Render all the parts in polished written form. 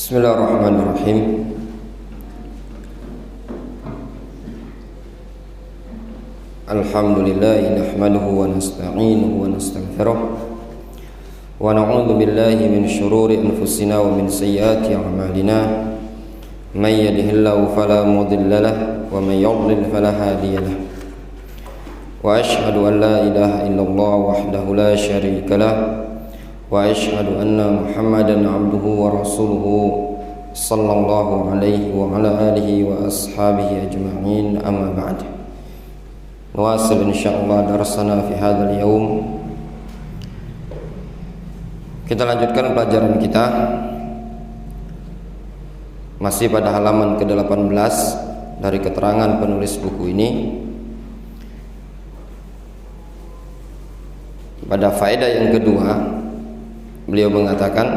Bismillahirrahmanirrahim. Alhamdulillah nahmaduhu wa nasta'inuhu wa nastaghfiruh wa na'udzu billahi min shururi anfusina wa min sayyiati a'malina. May yahdihillahu fala mudilla lahu wa may yudlil fala hadiya lahu. Wa asyhadu an la ilaha illallah wahdahu la syarika lahu wa asyhadu anna Muhammadan abduhu wa rasuluhu sallallahu alaihi wa ala alihi wa ashabihi ajma'in, amma ba'd. Nuwasil insyaallah darsana fi hadzal yaum. Kita lanjutkan pelajaran kita masih pada halaman ke-18 dari keterangan penulis buku ini. Pada faedah yang kedua, beliau mengatakan,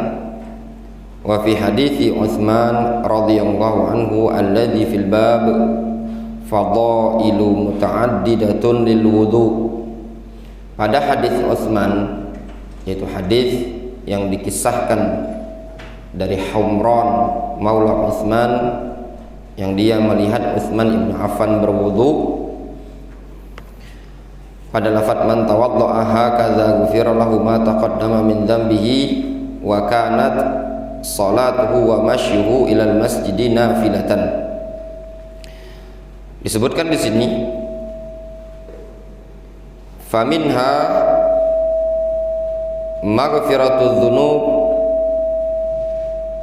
wa fi hadithi Utsman radhiyallahu anhu alladhi fil bab fadailu mutaaddidatun lil wudu. Pada hadis Utsman, yaitu hadis yang dikisahkan dari Humran Maula Utsman, yang dia melihat Utsman ibn Affan berwudu. Pada lafaz man tawaddaa hakadza ghufira lahu ma taqaddama min dhanbihi wa kanat salatuhu wa mashyuhu ilal masjidi nafilatan. Disebutkan di sini faminha maghfiratudz dzunub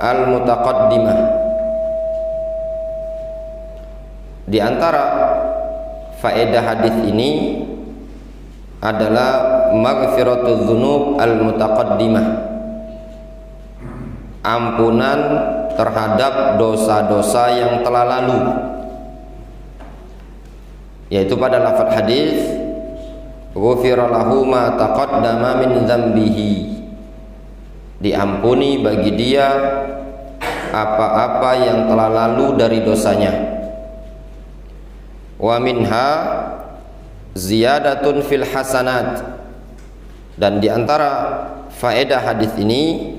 al mutaqaddimah. Di antara faedah hadis ini adalah maghfiratudz dzunub al mutaqaddimah, ampunan terhadap dosa-dosa yang telah lalu, yaitu pada lafaz hadis ghufira lahu ma taqaddama min dzambihi, diampuni bagi dia apa-apa yang telah lalu dari dosanya. Wa minha ziyadatun fil hasanat, dan diantara faedah hadis ini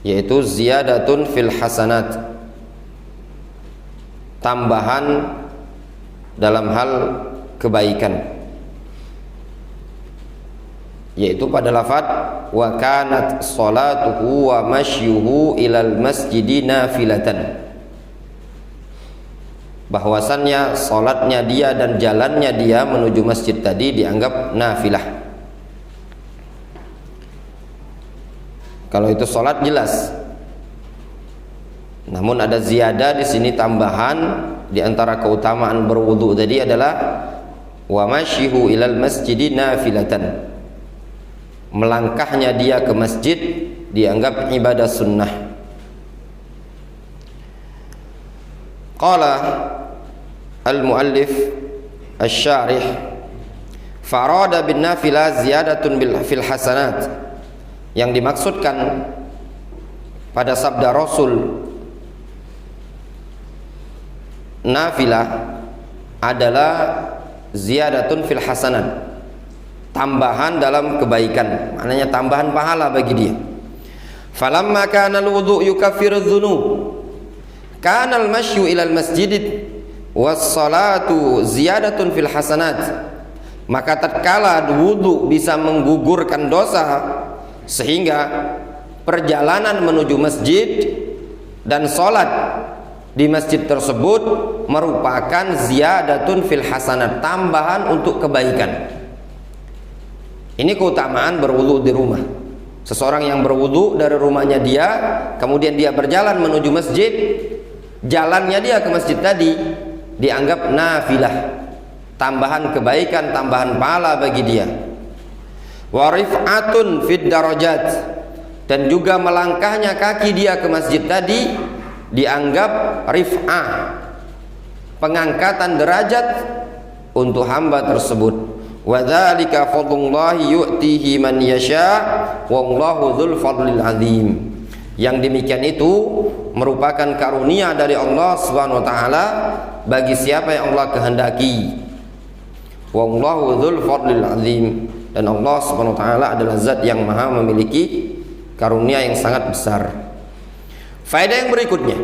yaitu ziyadatun fil hasanat, tambahan dalam hal kebaikan, yaitu pada lafaz wa kanat salatuhu wa mashyuhu ilal masjidi nafilatan, bahwasannya salatnya dia dan jalannya dia menuju masjid tadi dianggap nafilah. Kalau itu salat jelas, namun ada ziyadah di sini, tambahan. Di antara keutamaan berwudu tadi adalah wa masyihu ilal masjidi nafilatan, melangkahnya dia ke masjid dianggap ibadah sunnah. Qala al-muallif asy-syarih farada bin nafilah ziyadatun fil hasanat, yang dimaksudkan pada sabda Rasul nafilah adalah ziyadatun fil hasanat, tambahan dalam kebaikan, maknanya tambahan pahala bagi dia. Falamma kana al-wudu yukaffiru dzunub kana al-mashyu ila al-masjid was-salatu ziyadatun fil hasanat, maka tatkala wudu bisa menggugurkan dosa, sehingga perjalanan menuju masjid dan salat di masjid tersebut merupakan ziyadatun fil hasanat, tambahan untuk kebaikan. Ini keutamaan berwudu di rumah. Seseorang yang berwudu dari rumahnya dia, kemudian dia berjalan menuju masjid, jalannya dia ke masjid tadi dianggap nafilah, tambahan kebaikan, tambahan pahala bagi dia. Wa rif'atun fid darajat, dan juga melangkahnya kaki dia ke masjid tadi dianggap rif'ah, pengangkatan derajat untuk hamba tersebut. Wa dzalika fadlullahi yu'tihi man yasha' wallahu dzul fadlil azim. Yang demikian itu merupakan karunia dari Allah Subhanahu wa taala bagi siapa yang Allah kehendaki. Wallahu dzul fadlil azim, dan Allah Subhanahu wa taala adalah zat yang maha memiliki karunia yang sangat besar. Faedah yang berikutnya,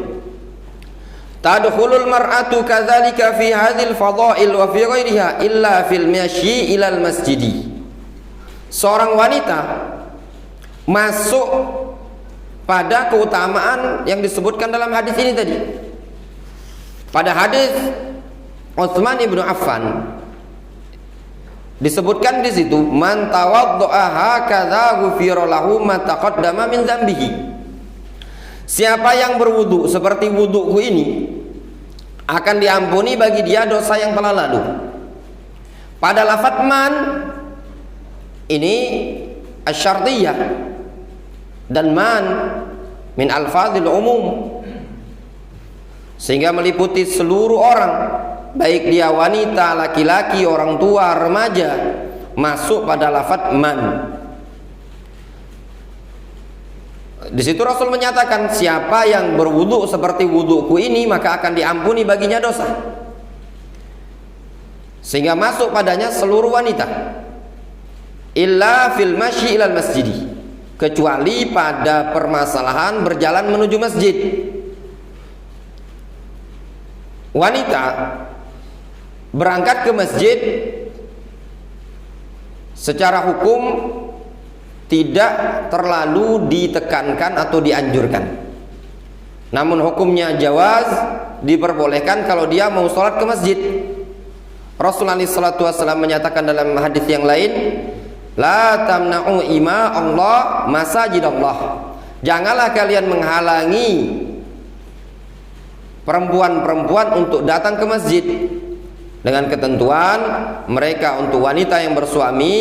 tadkhulul mar'atu kadzalika fi hadhil fadha'il wa fi ghairiha illa fil masyi ilal masjidi. Seorang wanita masuk pada keutamaan yang disebutkan dalam hadis ini tadi. Pada hadis Utsman ibnu Affan disebutkan di situ, man tawaddaa hakadza ghufira lahu ma taqaddama min dzambihi. Siapa yang berwudu seperti wuduku ini, akan diampuni bagi dia dosa yang telah lalu. Pada lafaz man ini asyartiyah, dan man min alfadzil umum, sehingga meliputi seluruh orang, baik dia wanita, laki-laki, orang tua, remaja, masuk pada lafaz man. Di situ Rasul menyatakan, siapa yang berwudu seperti wuduku ini, maka akan diampuni baginya dosa. Sehingga masuk padanya seluruh wanita. Illa fil masyi ilal masjidi, kecuali pada permasalahan berjalan menuju masjid. Wanita berangkat ke masjid secara hukum tidak terlalu ditekankan atau dianjurkan, namun hukumnya jawaz, diperbolehkan kalau dia mau sholat ke masjid. Rasulullah SAW menyatakan dalam hadis yang lain, la tamna'u ima Allah masajid Allah, janganlah kalian menghalangi perempuan-perempuan untuk datang ke masjid, dengan ketentuan mereka untuk wanita yang bersuami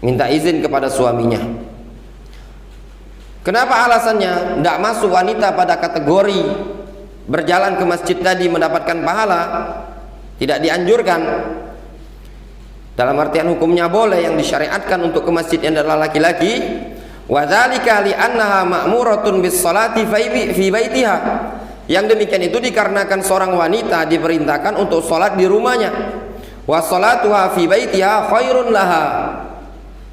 minta izin kepada suaminya. Kenapa alasannya tidak masuk wanita pada kategori berjalan ke masjid tadi mendapatkan pahala? Tidak dianjurkan. Dalam artian hukumnya boleh, yang disyariatkan untuk ke masjid adalah laki-laki. Wa dzalika li annaha ma'muratun bis salati fi baitiha. Yang demikian itu dikarenakan seorang wanita diperintahkan untuk sholat di rumahnya. Wa salatuha fi baitiha khairun laha.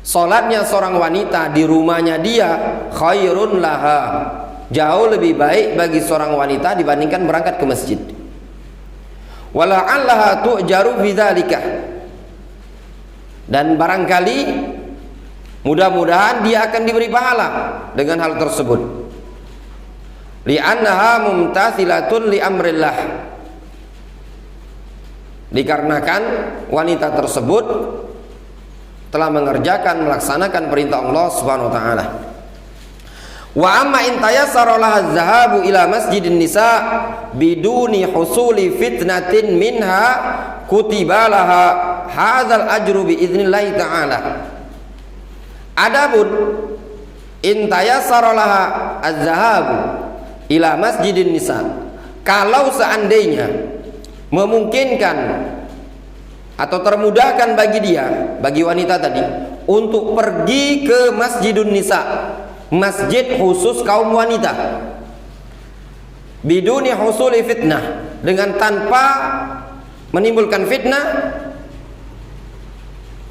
Sholatnya seorang wanita di rumahnya dia khairun laha, jauh lebih baik bagi seorang wanita dibandingkan berangkat ke masjid. Wala'allaha tu'jaru bidzalika, dan barangkali mudah-mudahan dia akan diberi pahala dengan hal tersebut. Li'annaha mumtathilatun li amrillah, dikarenakan wanita tersebut telah mengerjakan, melaksanakan perintah Allah Subhanahu wa taala. Wa amma in tayassara laha adh-dhahabu ila masjidin nisa biduni husuli fitnatin minha kutiba laha hadzal ajru bi idznillah taala. Adapun in tayassara laha adh-dhahabu ila masjidin nisa, kalau seandainya memungkinkan atau termudahkan bagi dia, bagi wanita tadi, untuk pergi ke Masjidun Nisa, masjid khusus kaum wanita, biduni husuli fitnah, dengan tanpa menimbulkan fitnah,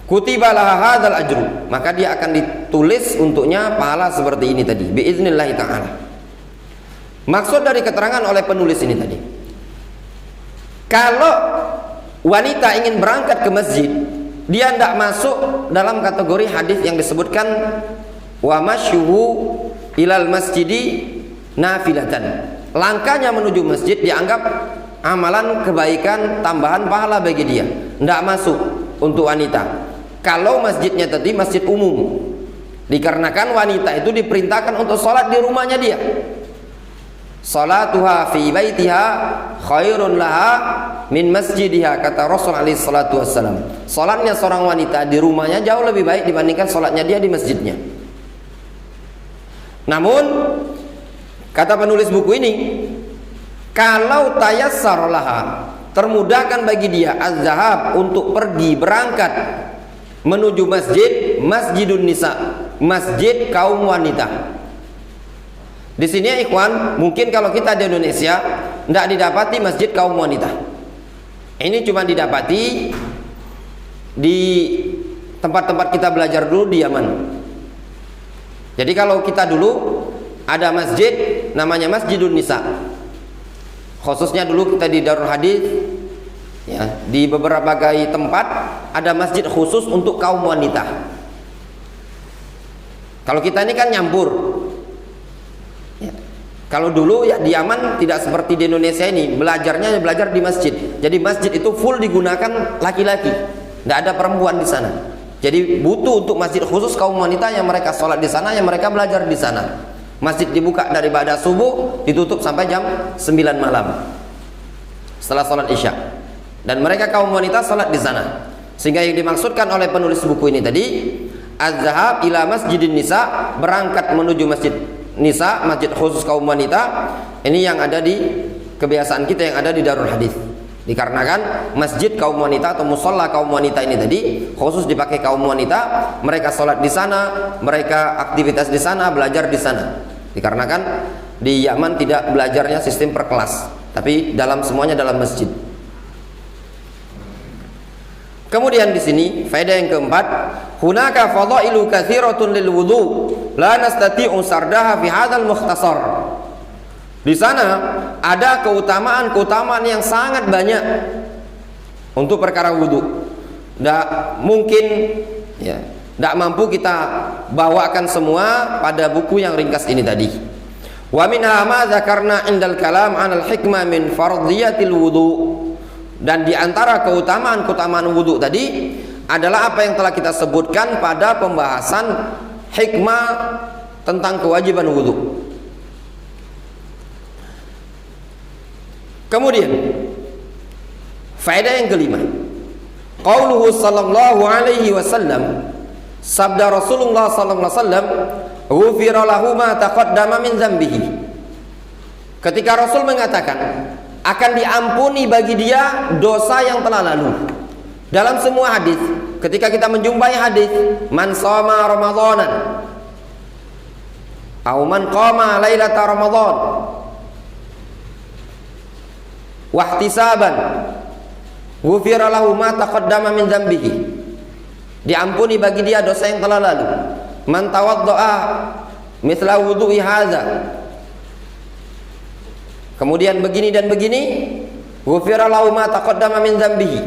kutiba laha hadzal ajru, maka dia akan ditulis untuknya pahala seperti ini tadi, biiznillah taala. Maksud dari keterangan oleh penulis ini tadi, kalau wanita ingin berangkat ke masjid, dia tidak masuk dalam kategori hadis yang disebutkan wa masyuhu ilal masjidi nafilatan. Langkahnya menuju masjid dianggap amalan kebaikan tambahan pahala bagi dia, tidak masuk untuk wanita. Kalau masjidnya tadi masjid umum, dikarenakan wanita itu diperintahkan untuk sholat di rumahnya dia. Salatuha fi baitiha khairun laha min masjidiha, kata Rasul alaihi salatu wassalam. Salatnya seorang wanita di rumahnya jauh lebih baik dibandingkan salatnya dia di masjidnya. Namun kata penulis buku ini, kalau tayassar laha, termudahkan bagi dia az-zahab, untuk pergi berangkat menuju masjid, masjidun nisa, masjid kaum wanita. Di sini ya ikhwan, mungkin kalau kita di Indonesia tidak didapati masjid kaum wanita. Ini cuma didapati di tempat-tempat kita belajar dulu di Yaman. Jadi kalau kita dulu ada masjid namanya Masjidun Nisa. Khususnya dulu kita di Darul Hadis, ya, di beberapa tempat ada masjid khusus untuk kaum wanita. Kalau kita ini kan nyampur, ya. Kalau dulu ya di Yaman tidak seperti di Indonesia ini, belajarnya belajar di masjid. Jadi masjid itu full digunakan laki-laki, tidak ada perempuan di sana. Jadi butuh untuk masjid khusus kaum wanita yang mereka sholat di sana, yang mereka belajar di sana. Masjid dibuka dari ba'da subuh, ditutup sampai jam 9 malam setelah sholat isya. Dan mereka kaum wanita sholat di sana. Sehingga yang dimaksudkan oleh penulis buku ini tadi, az-zahab ila masjidin nisa, berangkat menuju masjid nisa, masjid khusus kaum wanita. Ini yang ada di kebiasaan kita yang ada di Darul Hadis. Dikarenakan masjid kaum wanita atau musola kaum wanita ini tadi khusus dipakai kaum wanita, mereka sholat di sana, mereka aktivitas di sana, belajar di sana. Dikarenakan di Yaman tidak belajarnya sistem per kelas, tapi semuanya dalam masjid. Kemudian di sini faedah yang keempat, hunaka fadailu katsiratun lil wudu la nastati'u sardaha fi hadzal mukhtasar. Di sana ada keutamaan-keutamaan yang sangat banyak untuk perkara wudu. Tidak mungkin, ya, tidak mampu kita bawakan semua pada buku yang ringkas ini tadi. Wa minha ma dzakarna indal kalam 'anal hikmah min fardhiyatil wudu. Dan di antara keutamaan-keutamaan wudu tadi adalah apa yang telah kita sebutkan pada pembahasan hikmah tentang kewajiban wudu. Kemudian faedah yang kelima, qauluhu sallallahu alaihi wasallam, sabda Rasulullah sallallahu alaihi wasallam, ghufira lahu ma taqaddama min dzambihi. Ketika Rasul mengatakan akan diampuni bagi dia dosa yang telah lalu. Dalam semua hadis, ketika kita menjumpai hadis man shoma ramadanan aw man qama lailata ramadhan wahtisaban ghufira lahu ma taqaddama min dzambihi, diampuni bagi dia dosa yang telah lalu. Man tawaddaa mithla wudu'i hadza, kemudian begini dan begini, ghufira lahu ma taqaddama min dzambihi.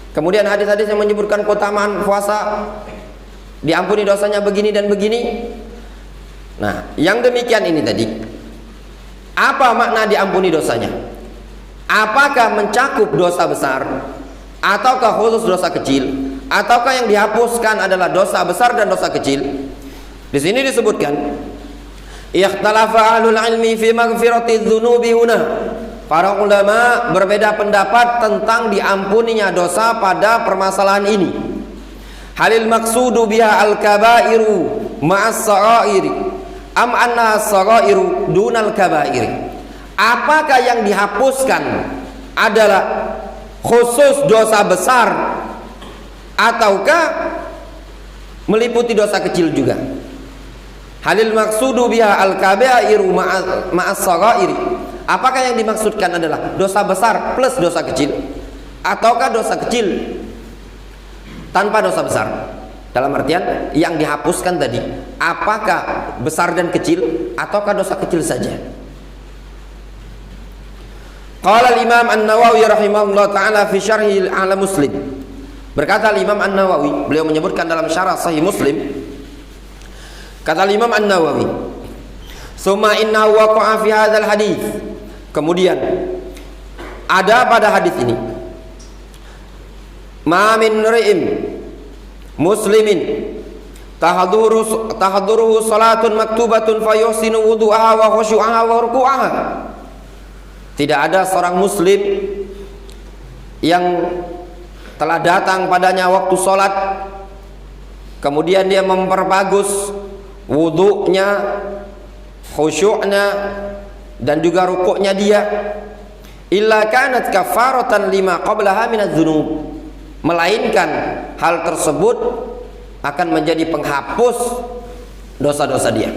Kemudian hadis-hadis yang menyebutkan keutamaan puasa, diampuni dosanya begini dan begini. Nah, yang demikian ini tadi, apa makna diampuni dosanya? Apakah mencakup dosa besar, ataukah khusus dosa kecil, ataukah yang dihapuskan adalah dosa besar dan dosa kecil? Di sini disebutkan, ikhtalafa ahlul ilmi fi maghfirati dzunubi huna. Para ulama berbeda pendapat tentang diampuninya dosa pada permasalahan ini. Halil maqsudu biha al-kabairu ma'as saghairi am anna as-saghairu dunal kabairi. Apakah yang dihapuskan adalah khusus dosa besar ataukah meliputi dosa kecil juga? Halil maqsudu biha al-kabairu ma'as saghairi. Apakah yang dimaksudkan adalah dosa besar plus dosa kecil, ataukah dosa kecil tanpa dosa besar? Dalam artian yang dihapuskan tadi, apakah besar dan kecil ataukah dosa kecil saja? Qala al-Imam An-Nawawi rahimahullah ta'ala fi syarhi ala Muslim. Berkata Imam An-Nawawi, beliau menyebutkan dalam syarah Sahih Muslim, kata Imam An-Nawawi, summa innahu waqa'a fi hadzal hadits. Kemudian ada pada hadis ini, ma min ri'im muslimin tahduruhu salatun maktubatun fayuhsinu wudu'aha wa khushu'aha wa ruku'aha. Tidak ada seorang muslim yang telah datang padanya waktu sholat, kemudian dia memperbagus wudu'nya, khusyuknya, dan juga rukuknya dia, illa kanat kafaratan lima qablaha minadz dzunub, melainkan hal tersebut akan menjadi penghapus dosa-dosa dia.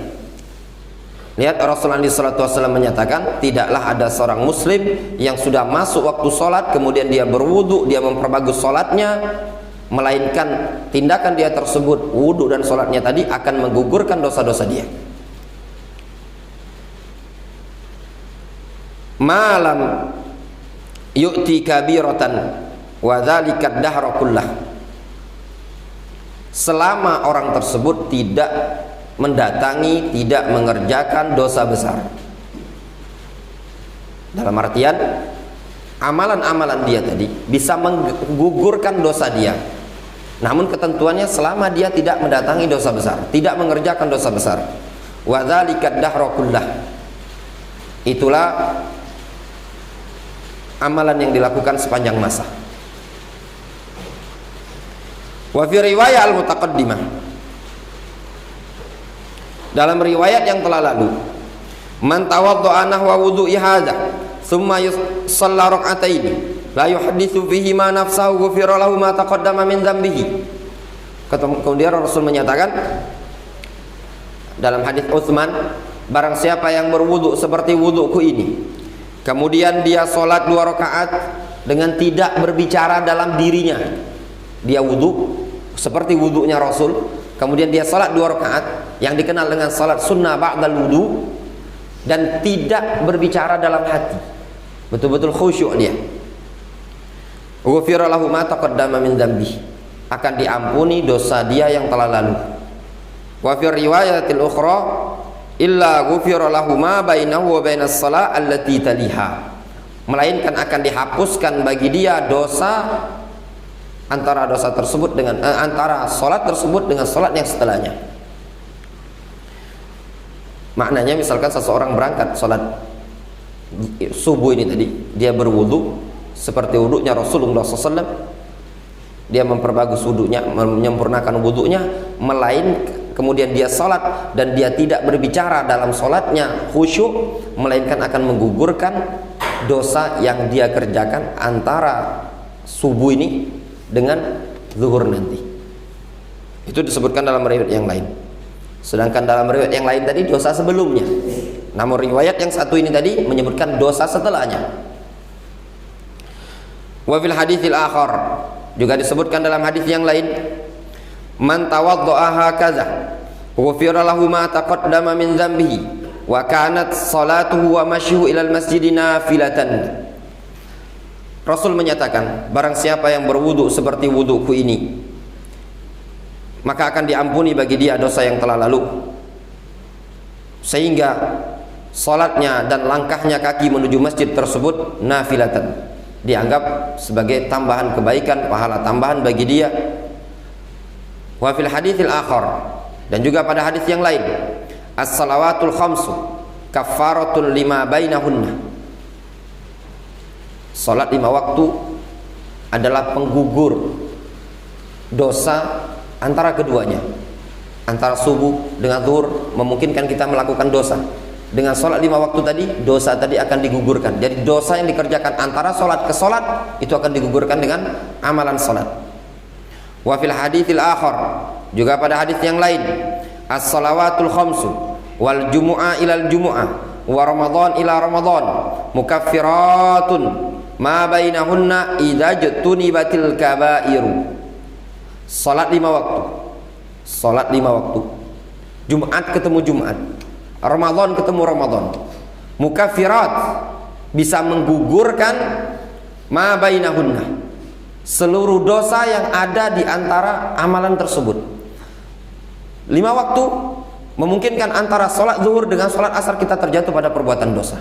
Lihat, Rasulullah SAW menyatakan, tidaklah ada seorang muslim yang sudah masuk waktu sholat kemudian dia berwudu, dia memperbagus sholatnya, melainkan tindakan dia tersebut, wudu dan sholatnya tadi, akan menggugurkan dosa-dosa dia. malam yu'ti kabiratan wa dzalika ad-dahra kullah, selama orang tersebut tidak mendatangi, tidak mengerjakan dosa besar. Dalam artian amalan-amalan dia tadi bisa menggugurkan dosa dia, namun ketentuannya selama dia tidak mendatangi dosa besar, tidak mengerjakan dosa besar. Wa dzalika ad-dahra kullah, itulah amalan yang dilakukan sepanjang masa. Wa fi riwayat al-mutaqaddimah, dalam riwayat yang telah lalu, man tawadda'a nahwa wudu'i hadza thumma yusalla rak'ataini la yuhadditsu fihi ma nafsahu ghufira lahu ma taqaddama min dzambihi. Kemudian Rasul menyatakan dalam hadis Utsman, barang siapa yang berwudu seperti wuduku ini, kemudian dia sholat 2 rakaat dengan tidak berbicara dalam dirinya, dia wudu seperti wudunya Rasul, kemudian dia sholat 2 rakaat yang dikenal dengan sholat sunnah ba'dal wudu, dan tidak berbicara dalam hati, betul-betul khusyuk dia, ghufira lahu ma taqaddama min dzambihi, akan diampuni dosa dia yang telah lalu. Wa fi riwayatil ukhra illa ghufira lahu ma bainahu wa bainas shalah allati taliha, melainkan akan dihapuskan bagi dia dosa antara dosa tersebut dengan antara salat tersebut dengan salat yang setelahnya. Maknanya misalkan seseorang berangkat salat subuh ini tadi, dia berwudu seperti wudunya Rasulullah SAW, dia memperbagus wudunya, menyempurnakan wudunya, kemudian dia salat dan dia tidak berbicara dalam salatnya khusyuk, melainkan akan menggugurkan dosa yang dia kerjakan antara subuh ini dengan zuhur nanti. Itu disebutkan dalam riwayat yang lain. Sedangkan dalam riwayat yang lain tadi dosa sebelumnya, namun riwayat yang satu ini tadi menyebutkan dosa setelahnya. Wa fil haditsil akhar, juga disebutkan dalam hadis yang lain, man tawadda'a hakaza ghufira lahu ma taqaddama min dzambihi wa kanat salatuhu wa masyuhu ilal masjid nafilatan. Rasul menyatakan, barang siapa yang berwudu seperti wuduku ini, maka akan diampuni bagi dia dosa yang telah lalu, sehingga salatnya dan langkahnya kaki menuju masjid tersebut nafilatan, dianggap sebagai tambahan kebaikan, pahala tambahan bagi dia. Wa fil haditsil akhar, dan juga pada hadis yang lain, as-salawatul khamsu kaffaratun lima bainahunna, salat 5 waktu adalah penggugur dosa antara keduanya. Antara subuh dengan zuhur memungkinkan kita melakukan dosa. Dengan sholat 5 waktu tadi, dosa tadi akan digugurkan. Jadi dosa yang dikerjakan antara sholat ke sholat itu akan digugurkan dengan amalan sholat. Wa fil haditsil akhar, juga pada hadis yang lain, as-salawatul khamsu wal jumu'ah ilal jumu'ah wa ramadan ila ramadan mukaffiratun ma bainahunna idza jutunibatil kabairu. Salat 5 waktu, salat 5 waktu, Jumat ketemu Jumat, Ramadan ketemu Ramadan, mukaffirat, bisa menggugurkan ma bainahunna, seluruh dosa yang ada di antara amalan tersebut. 5 waktu memungkinkan antara sholat zuhur dengan sholat asar kita terjatuh pada perbuatan dosa.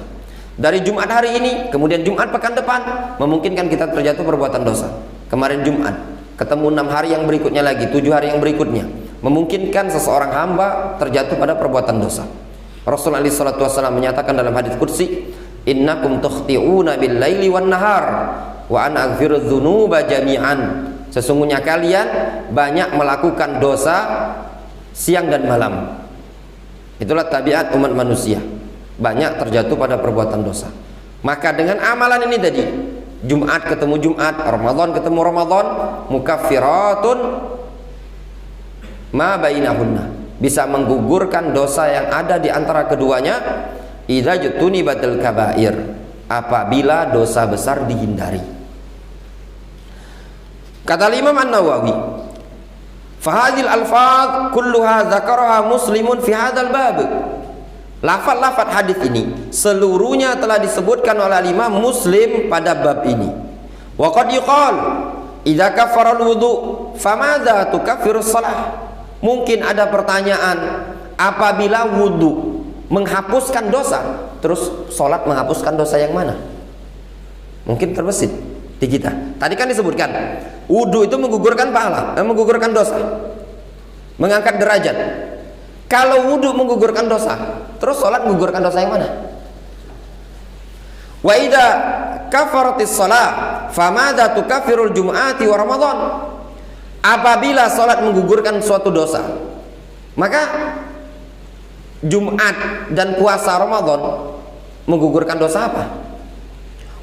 Dari Jumat hari ini, kemudian Jumat pekan depan, memungkinkan kita terjatuh perbuatan dosa. Kemarin Jumat, ketemu 6 hari yang berikutnya lagi, 7 hari yang berikutnya, memungkinkan seseorang hamba terjatuh pada perbuatan dosa. Rasulullah SAW menyatakan dalam hadis qudsi, innakum tukhti'una bil laili wan nahar wa ana aghfiru dzunuba jami'an. Sesungguhnya kalian banyak melakukan dosa siang dan malam. Itulah tabiat umat manusia, banyak terjatuh pada perbuatan dosa. Maka dengan amalan ini tadi, Jumat ketemu Jumat, Ramadan ketemu Ramadan, mukaffiratun ma bainahunna, bisa menggugurkan dosa yang ada di antara keduanya, idza jutunibatil kabair, apabila dosa besar dihindari. Kata Imam An-Nawawi, fahadil alfaz kulluha dzakaraha muslimun fi hadzal bab. Lafaz-lafaz hadis ini seluruhnya telah disebutkan oleh Imam Muslim pada bab ini. Wa qad yuqal idza kaffara al-wudu famadza tukaffiru shalah. Mungkin ada pertanyaan, apabila wudu menghapuskan dosa, terus salat menghapuskan dosa yang mana? Mungkin terbesit di kita. Tadi kan disebutkan wudu itu menggugurkan pahala, menggugurkan dosa, mengangkat derajat. Kalau wudu menggugurkan dosa, terus sholat menggugurkan dosa yang mana? Wa idza kafaratis shalah famadza tukaffirul jumu'ati wa ramadan. Apabila sholat menggugurkan suatu dosa, maka Jumat dan puasa Ramadan menggugurkan dosa apa?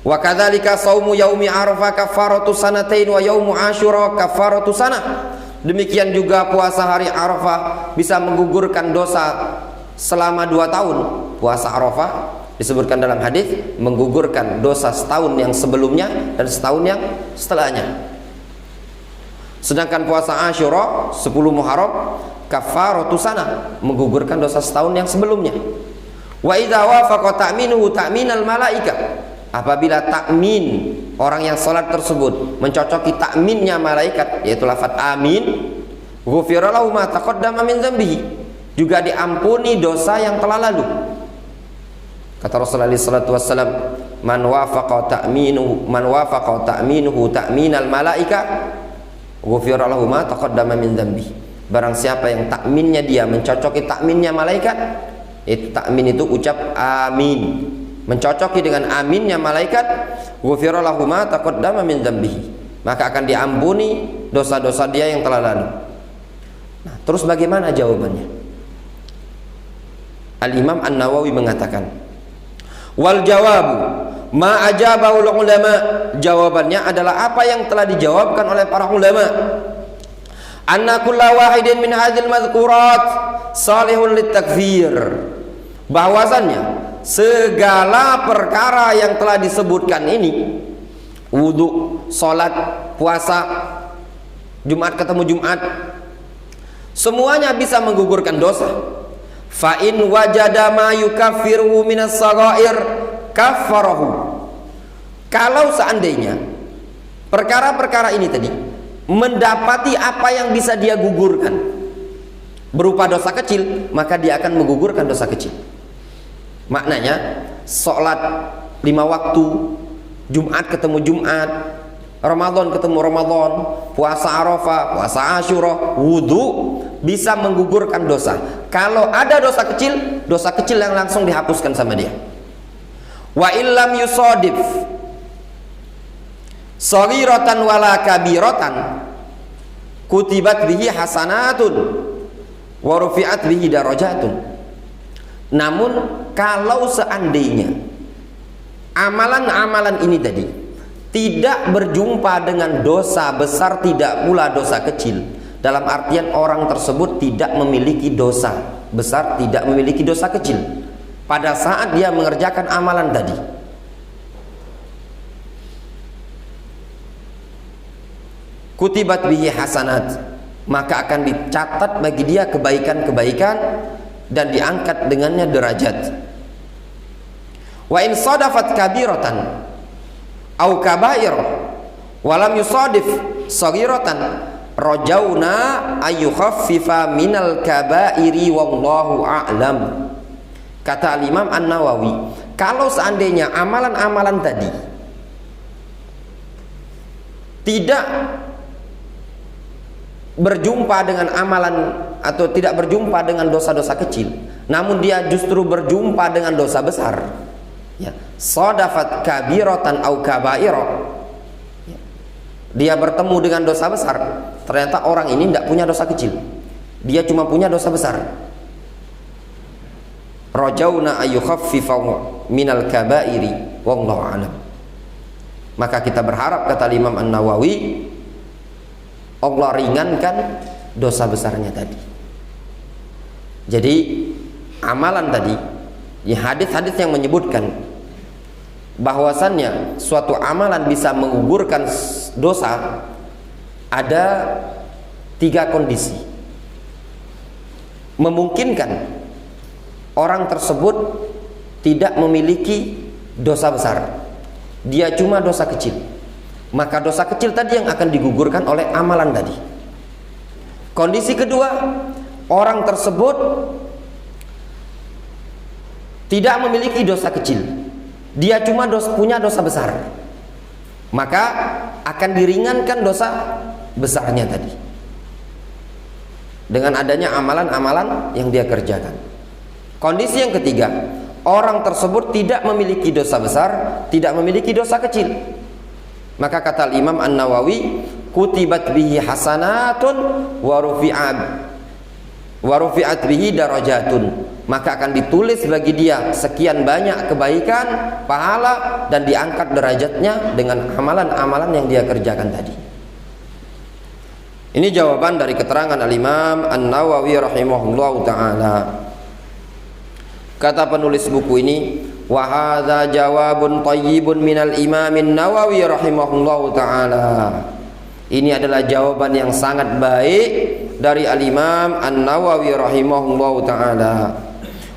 Wa kadzalika shaumu yaumi arafah kafaratu sanatain wa yaumu asyura kafaratu sanah. Demikian juga puasa hari Arafah bisa menggugurkan dosa selama 2 tahun. Puasa Arafah disebutkan dalam hadis menggugurkan dosa setahun yang sebelumnya dan setahun yang setelahnya. Sedangkan puasa Asyura 10 Muharram kafaratu sanah, menggugurkan dosa setahun yang sebelumnya. Wa idza wafaqa ta'minuhu ta'minal malaika. Apabila takmin orang yang sholat tersebut mencocoki takminnya malaikat, yaitu lafaz amin, ghufira lahu ma taqaddama min dzambihi, juga diampuni dosa yang telah lalu. Kata Rasulullah sallallahu alaihi wasallam, man wafaqa ta'minuhu ta'minal malaika ghufira lahu ma taqaddama min dzambihi. Barang siapa yang takminnya dia mencocoki takminnya malaikat, itu takmin itu ucap amin, mencocoki dengan aminnya malaikat, ghufira lahu ma taqaddama min dzambihi, maka akan diampuni dosa-dosa dia yang telah lalu. Nah, terus bagaimana jawabannya? Al-Imam An-Nawawi mengatakan, wal jawabu ma ajabahu ulama. Jawabannya adalah apa yang telah dijawabkan oleh para ulama. Anna kulla wahidin min hadhil madhkurat salihun litakfir. Bahwasannya segala perkara yang telah disebutkan ini, wudu, sholat, puasa, Jumat ketemu Jumat, semuanya bisa menggugurkan dosa. Fa in wajada ma yukaffiruhu minas saghair kaffarahu. Kalau seandainya perkara-perkara ini tadi mendapati apa yang bisa dia gugurkan berupa dosa kecil, maka dia akan menggugurkan dosa kecil. Maknanya sholat 5 waktu, Jumat ketemu Jumat, Ramadan ketemu Ramadan, puasa Arafah, puasa Asyura, wudu bisa menggugurkan dosa. Kalau ada dosa kecil yang langsung dihapuskan sama dia. Wa illam yusadif saghiratan wala kabiratan kutibat bihi hasanatun wa rufi'at bihi darajatun. Namun kalau seandainya amalan-amalan ini tadi tidak berjumpa dengan dosa besar, tidak pula dosa kecil, dalam artian orang tersebut tidak memiliki dosa besar, tidak memiliki dosa kecil pada saat dia mengerjakan amalan tadi, kutibat bihi hasanat, maka akan dicatat bagi dia kebaikan-kebaikan dan diangkat dengannya derajat. Wa in sadafat kabiratan au kabair walam yusadif saghiratan rajauna ayyukhaffifa minal kabairi wallahu a'lam. Kata Imam An-Nawawi, kalau seandainya amalan-amalan tadi tidak berjumpa dengan amalan atau tidak berjumpa dengan dosa-dosa kecil, namun dia justru berjumpa dengan dosa besar, ya, sadafat kabiratan au kabairo, ya, dia bertemu dengan dosa besar, ternyata orang ini tidak punya dosa kecil, dia cuma punya dosa besar, rajauna ayyukhaffifa minal kabairi wallahu a'lam. Maka kita berharap, kata Imam An-Nawawi, Allah ringankan dosa besarnya tadi. Jadi amalan tadi, ya, hadis-hadis yang menyebutkan bahwasannya suatu amalan bisa menggugurkan dosa, ada 3 kondisi. Memungkinkan orang tersebut tidak memiliki dosa besar, dia cuma dosa kecil, maka dosa kecil tadi yang akan digugurkan oleh amalan tadi. Kondisi kedua, orang tersebut tidak memiliki dosa kecil, dia cuma punya dosa besar, maka akan diringankan dosa besarnya tadi dengan adanya amalan-amalan yang dia kerjakan. Kondisi yang ketiga, orang tersebut tidak memiliki dosa besar, tidak memiliki dosa kecil, maka kata Imam An-Nawawi, kutibat bihi hasanatun wa rufi'at bihi darajatun, maka akan ditulis bagi dia sekian banyak kebaikan, pahala, dan diangkat derajatnya dengan amalan-amalan yang dia kerjakan tadi. Ini jawaban dari keterangan Al-Imam An-Nawawi rahimahullah ta'ala. Kata penulis buku ini, wa hadza jawabun thayyibun minal Imam An-Nawawi rahimahullah ta'ala. Ini adalah jawaban yang sangat baik dari Al-Imam An-Nawawi rahimahullah ta'ala.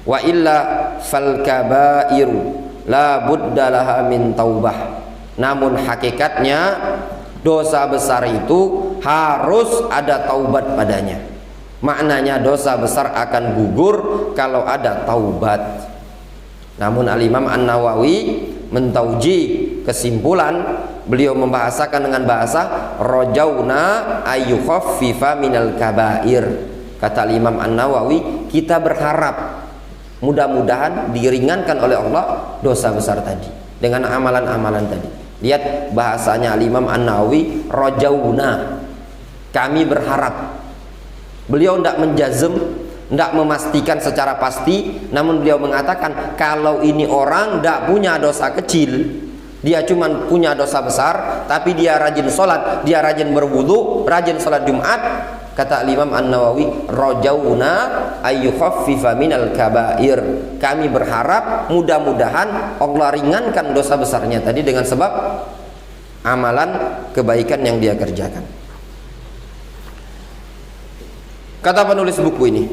Wa illa fal kabairu la budda laha min taubah. Namun hakikatnya dosa besar itu harus ada taubat padanya. Maknanya dosa besar akan gugur kalau ada taubat. Namun Al-Imam An-Nawawi mentauji kesimpulan, beliau membahasakan dengan bahasa rojauna ayyukhaffifa minal kabair. Kata Imam An-Nawawi, kita berharap mudah-mudahan diringankan oleh Allah dosa besar tadi dengan amalan-amalan tadi. Lihat bahasanya Imam An-Nawawi, rojauna, kami berharap. Beliau tidak menjazm, tidak memastikan secara pasti, namun beliau mengatakan kalau ini orang tidak punya dosa kecil, dia cuma punya dosa besar, tapi dia rajin sholat, dia rajin berwudu, rajin sholat Jumat, kata Imam An-Nawawi, rojauna ayyukhaffifa minal kabair, kami berharap mudah-mudahan Allah ringankan dosa besarnya tadi dengan sebab amalan kebaikan yang dia kerjakan. Kata penulis buku ini,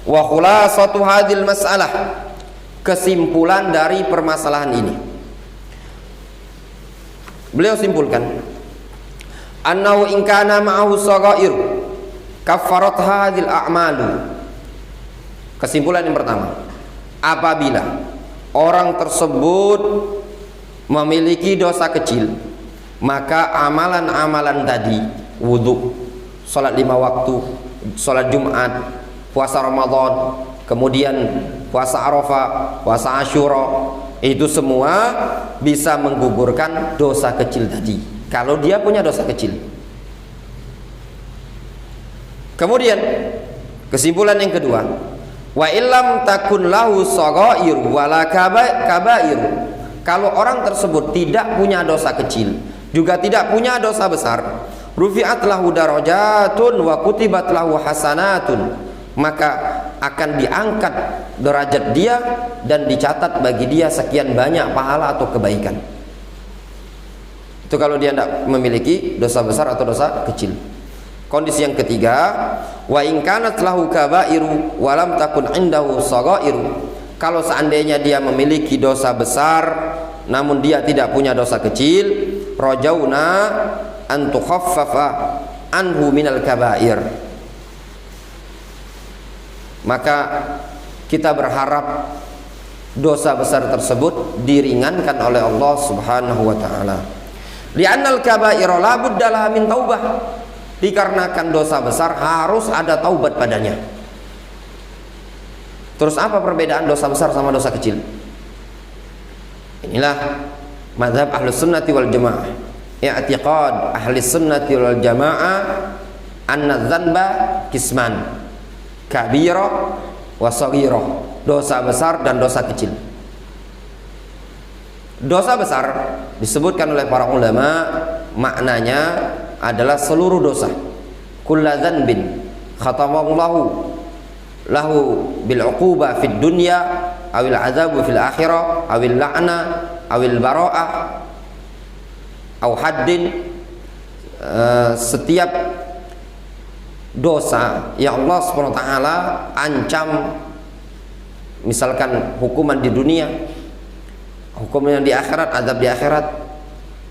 wa khulasatu hadhil mas'alah, kesimpulan dari permasalahan ini, beliau simpulkan, annahu in kana ma'ahu shaghair kaffarat hadhil a'malu. Kesimpulan yang pertama, apabila orang tersebut memiliki dosa kecil, maka amalan-amalan tadi, wudu, salat 5 waktu, salat Jumat, puasa Ramadan, kemudian puasa Arafah, puasa Asyura, itu semua bisa menggugurkan dosa kecil tadi kalau dia punya dosa kecil. Kemudian kesimpulan yang kedua, wa illam takun lahu shaghair wala kabair, kalau orang tersebut tidak punya dosa kecil juga tidak punya dosa besar, rufi'at lahu darajatun wa kutibat lahu hasanatun, maka akan diangkat derajat dia dan dicatat bagi dia sekian banyak pahala atau kebaikan. Itu kalau dia tidak memiliki dosa besar atau dosa kecil. Kondisi yang ketiga, wa in kanat lahu kabairu wa lam takun indahu shaghairu, kalau seandainya dia memiliki dosa besar namun dia tidak punya dosa kecil, rajauna an tukhaffafa anhu minal kabair, maka kita berharap dosa besar tersebut diringankan oleh Allah Subhanahu wa taala. Li'annal kabaira la budda laha min taubah, dikarenakan dosa besar harus ada taubat padanya. Terus apa perbedaan dosa besar sama dosa kecil? Inilah mazhab Ahlus Sunnati wal Jamaah. I'tiqad ahli sunnati wal jamaah anna dzanba kisman, kabira wa shaghira, dosa besar dan dosa kecil. Dosa besar disebutkan oleh para ulama maknanya adalah seluruh dosa, kulla dzanbin khatamallahu lahu bil uqubah fid dunya awil azabu fil akhirah awil la'na awil bara'ah au haddin, setiap dosa yang Allah SWT ancam misalkan hukuman di dunia, hukuman di akhirat, azab di akhirat,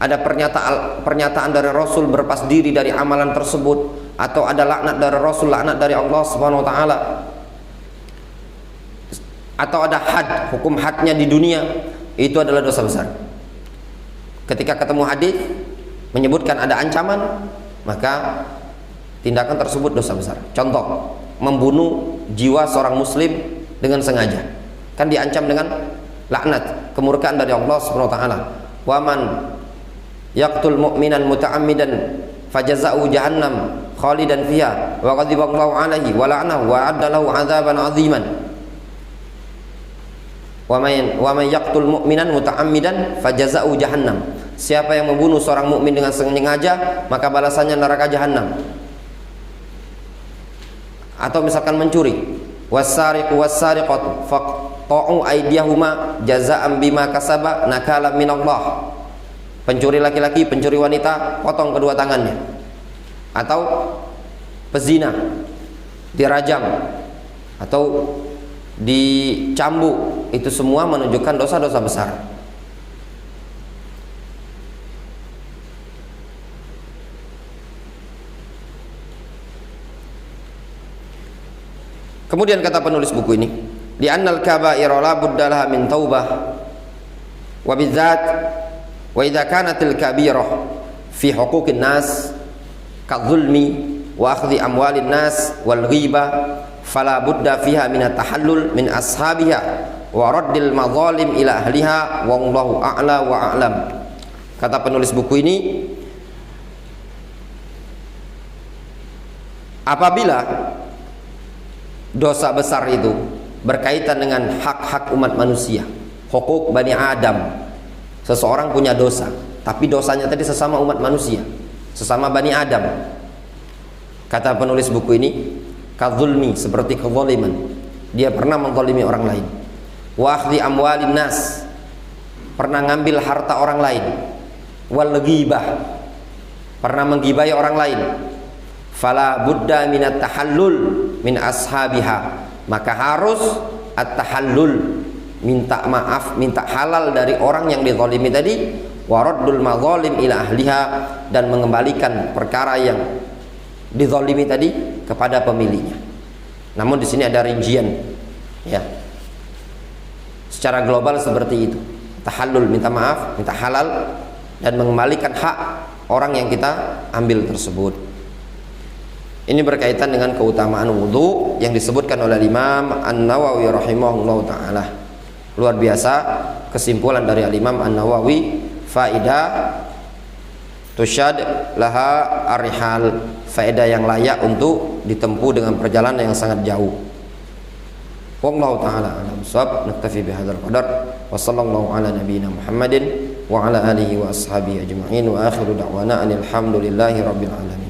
ada pernyataan dari Rasul berlepas diri dari amalan tersebut, atau ada laknat dari Rasul, laknat dari Allah Subhanahu wa taala, atau ada had, hukum hadnya di dunia, itu adalah dosa besar. Ketika ketemu hadis menyebutkan ada ancaman, maka tindakan tersebut dosa besar. Contoh, membunuh jiwa seorang muslim dengan sengaja, kan diancam dengan laknat, kemurkaan dari Allah Subhanahu wa taala. Wa man yaqtul mu'minan muta'ammidan fajaza'u jahannam khalidan fiha wa ghadiballahu alaihi wa la'anahu wa adda lahu 'adzaban 'aziman. Wa man yaqtul mu'minan muta'ammidan fajaza'u jahannam. Siapa yang membunuh seorang mukmin dengan sengaja, maka balasannya neraka jahanam. Atau misalkan mencuri, was-sariqu was-sariqatu faqta'u aydiyahuma jazaa'an bima kasaba nakalan minallah. Pencuri laki-laki, pencuri wanita, potong kedua tangannya. Atau pezina dirajam atau dicambuk, itu semua menunjukkan dosa-dosa besar. Kemudian kata penulis buku ini, di annal kaba'ira la budda laha min taubah wa bidzat wa idza kanatil kabirah fi huquqin nas kadzulmi wa akhdhi amwalin nas wal ghibah fala budda fiha min at-tahallul min ashabiha wa raddil madzalim ila ahliha wallahu a'la wa a'lam. Kata penulis buku ini, apabila dosa besar itu berkaitan dengan hak-hak umat manusia, hukuk Bani Adam, seseorang punya dosa, tapi dosanya tadi sesama umat manusia, sesama Bani Adam. Kata penulis buku ini, kadzulmi, seperti kezaliman, dia pernah menzalimi orang lain. Wa akhdhi amwalin nas, pernah ngambil harta orang lain. Wal ghibah, pernah menggibahi orang lain. Fala budda minat tahallul min ashabiha, maka harus at-tahallul, minta maaf, minta halal dari orang yang dizalimi tadi, waraddul madzalim ila ahliha, dan mengembalikan perkara yang dizalimi tadi kepada pemiliknya. Namun di sini ada rincian, ya, secara global seperti itu. Tahallul, minta maaf, minta halal, dan mengembalikan hak orang yang kita ambil tersebut. Ini berkaitan dengan keutamaan wudu yang disebutkan oleh Imam An-Nawawi rahimahullah ta'ala. Luar biasa kesimpulan dari Imam An-Nawawi, faidah tusyad laha arihal, faedah yang layak untuk ditempuh dengan perjalanan yang sangat jauh. Wallahu ta'ala a'lam bissawab. Naktafi bihadzal qadar wa sallallahu ala nabiyyina Muhammadin wa ala alihi wa ashabihi ajma'in wa akhiru da'wana alhamdulillahi rabbil alamin.